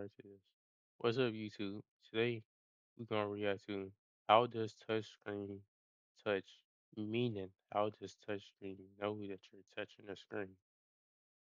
react to this. What's up, YouTube? Today we're gonna react to how does touchscreen touch? Meaning, how does touchscreen know that you're touching the screen?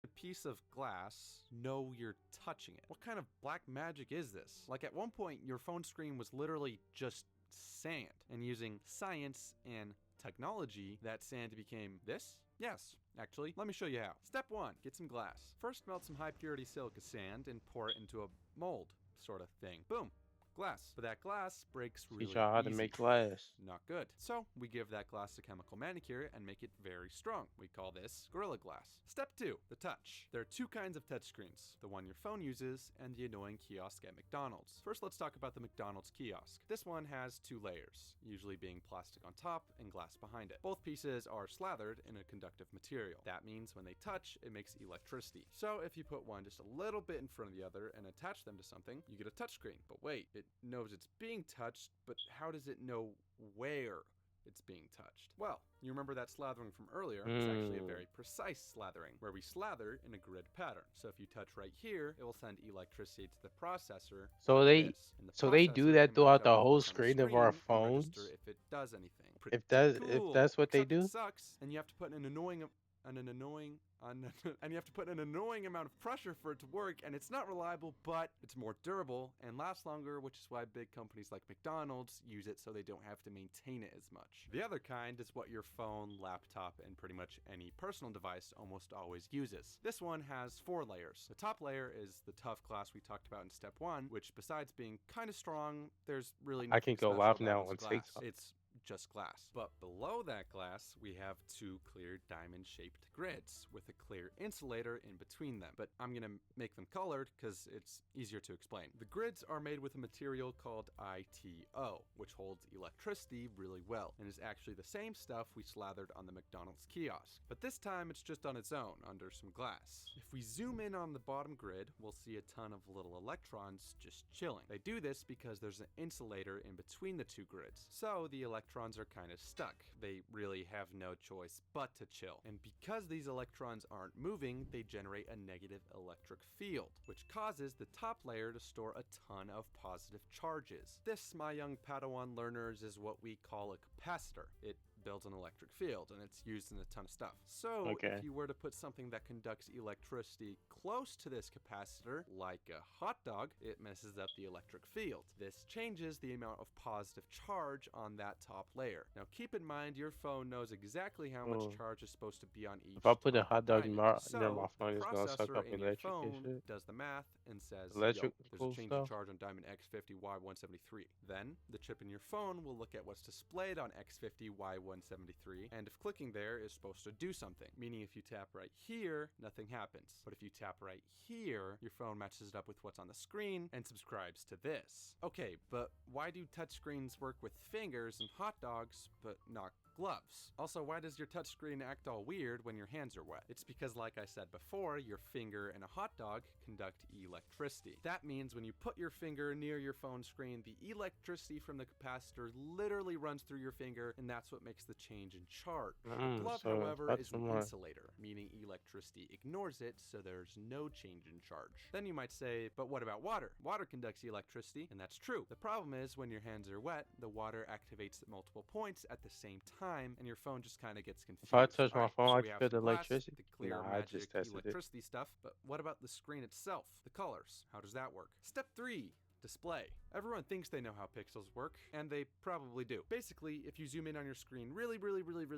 A piece of glass know you're touching it? What kind of black magic is this? Like, at one point, your phone screen was literally just sand, and using science and technology, that sand became this? Yes, actually, let me show you how. Step 1, get some glass. First, melt some high purity silica sand and pour it into a mold sort of thing. Boom, glass. But that glass breaks Teach really y'all how to easy. make glass. Not good. So we give that glass a chemical manicure and make it very strong. We call this Gorilla Glass. Step 2, the touch. There are two kinds of touchscreens, the one your phone uses and the annoying kiosk at McDonald's. First, let's talk about the McDonald's kiosk. This one has two layers, usually being plastic on top and glass behind it. Both pieces are slathered in a conductive material. That means when they touch, it makes electricity. So if you put one just a little bit in front of the other and attach them to something, you get a touchscreen. But wait, it knows it's being touched, but how does it know where it's being touched? Well, you remember that slathering from earlier? It's actually a Hmm. very precise slathering, where we slather in a grid pattern. So if you touch right here, it will send electricity to the processor So like they this. And the so they do processor that can match throughout up the with whole what's on the screen of our screen and register phones. if it does anything. If Pretty that if cool. that's what they Except it do. sucks, and you have to put an annoying and you have to put an annoying amount of pressure for it to work, and it's not reliable, but it's more durable and lasts longer, which is why big companies like McDonald's use it so they don't have to maintain it as much. The other kind is what your phone, laptop, and pretty much any personal device almost always uses. This one has 4 layers. The top layer is the tough glass we talked about in step 1, which besides being kind of strong, there's really I can nothing go special live about now this on glass. TikTok. It's just glass. But below that glass, we have two clear diamond shaped grids with a clear insulator in between them. But I'm gonna make them colored because it's easier to explain. The grids are made with a material called ITO, which holds electricity really well and is actually the same stuff we slathered on the McDonald's kiosk. But this time it's just on its own under some glass. If we zoom in on the bottom grid, we'll see a ton of little electrons just chilling. They do this because there's an insulator in between the two grids, so the electrons are kind of stuck. They really have no choice but to chill. And because these electrons aren't moving, they generate a negative electric field, which causes the top layer to store a ton of positive charges. This, my young Padawan learners, is what we call a capacitor. It builds an electric field, and it's used in a ton of stuff. So if Okay. you were to put something that conducts electricity close to this capacitor, like a hot dog, it messes up the electric field. This changes the amount of positive charge on that top layer. Now keep in mind your phone knows exactly how much Well, charge is supposed to be on if I each put a top hot dog diamond. near my So the phone, it's gonna suck processor up in your electric and phone shit. does the math and says, yo, there's a Electrical change in stuff. charge on diamond X50Y173. Then the chip in your phone will look at what's displayed on X50Y173, and if clicking there is supposed to do something, meaning if you tap right here, nothing happens. But if you tap right here, your phone matches it up with what's on the screen and subscribes to this. Okay, but why do touchscreens work with fingers and hot dogs, but not gloves? Also, why does your touchscreen act all weird when your hands are wet? It's because, like I said before, your finger and a hot dog conduct electricity. That means when you put your finger near your phone screen, the electricity from the capacitor literally runs through your finger, and that's what makes the change in charge. A glove, So however, that's is an someone. insulator, meaning electricity ignores it, so there's no change in charge. Then you might say, but what about water? Water conducts electricity, and that's true. The problem is when your hands are wet, the water activates at multiple points at the same time, and your phone just kind of gets If I confused. touch my Alright, phone, so I we can have feel the some glass, electricity. the clear Nah, I magic just tested it. electricity stuff, but what about the screen itself? The colors? How does that work? Step 3. Display. Everyone thinks they know how pixels work, and they probably do. Basically, if you zoom in on your screen really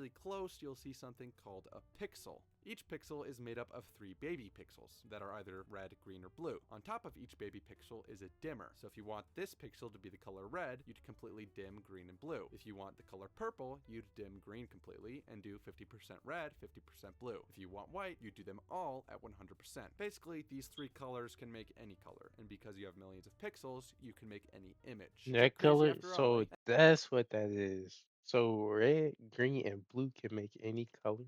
close, you'll see something called a pixel. Each pixel is made up of 3 baby pixels that are either red, green, or blue. On top of each baby pixel is a dimmer. So if you want this pixel to be the color red, you'd completely dim green and blue. If you want the color purple, you'd dim green completely and do 50% red, 50% blue. If you want white, you do them all at 100%. Basically, these 3 colors can make any color, and because you have millions of pixels, you can make any image. So That crazy color. after all, So eh? that's what that is. So red, green, and blue can make any color.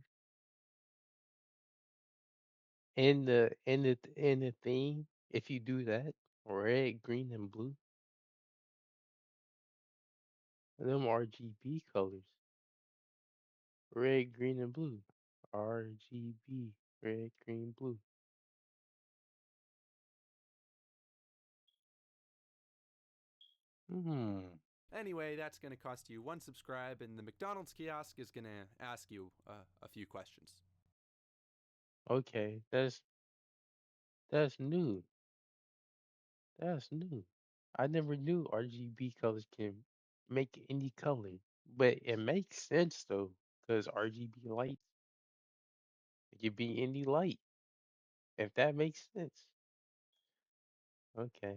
In the thing, if you do that, red, green, and blue, them RGB colors. Red, green, and blue. RGB. Red, green, blue. Hmm. Anyway, that's going to cost you one subscribe, and the McDonald's kiosk is going to ask you a few questions. Okay. That's new. That's new. I never knew RGB colors can make any color, but it makes sense though, because RGB lights it could be any light. If that makes sense. Okay.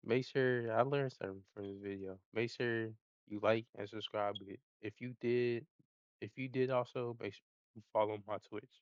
Make sure I learned something from this video. Make sure you like and subscribe. If you did also make sure you follow my Twitch.